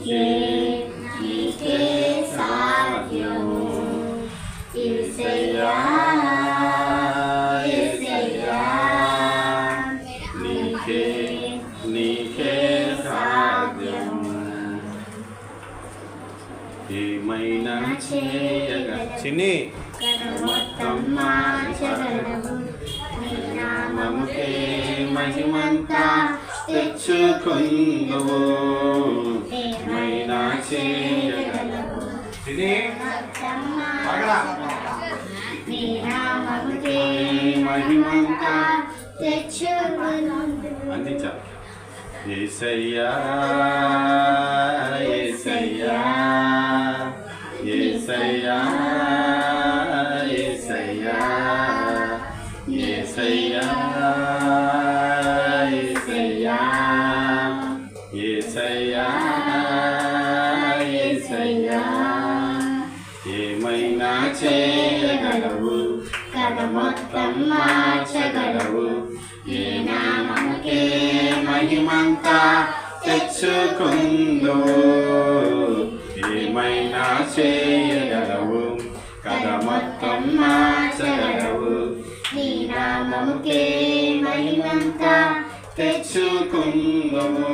నీకే నీకే సాధ్యము యేసయ్యా యేసయ్యా నీకే నీకే సాధ్యము ఏమైనా చేయగల చిన్ని మొత్తం మార్చగలవు నీ నామముకే మహిమంతా తెచ్చుకుందువు ఏమైనా చేయగలవు నీ నామముకే మహిమంతా తెచ్చుకుందువు అందించా యేసయ్యా యేసయ్యా యేసయ్యా యేసయ్యా యేసయ్యా యేసయ్యా యేసయ్యా యేసయ్యా ఏమైనా చేయగలవు కథ మొత్తం మార్చగలవు ఏ నామముకే మహిమంతా తెచ్చుకుందువు ఏమైనా చేయగలవు కథ మొత్తం మార్చగలవు నీ నామముకే మహిమంతా తెచ్చుకుందువు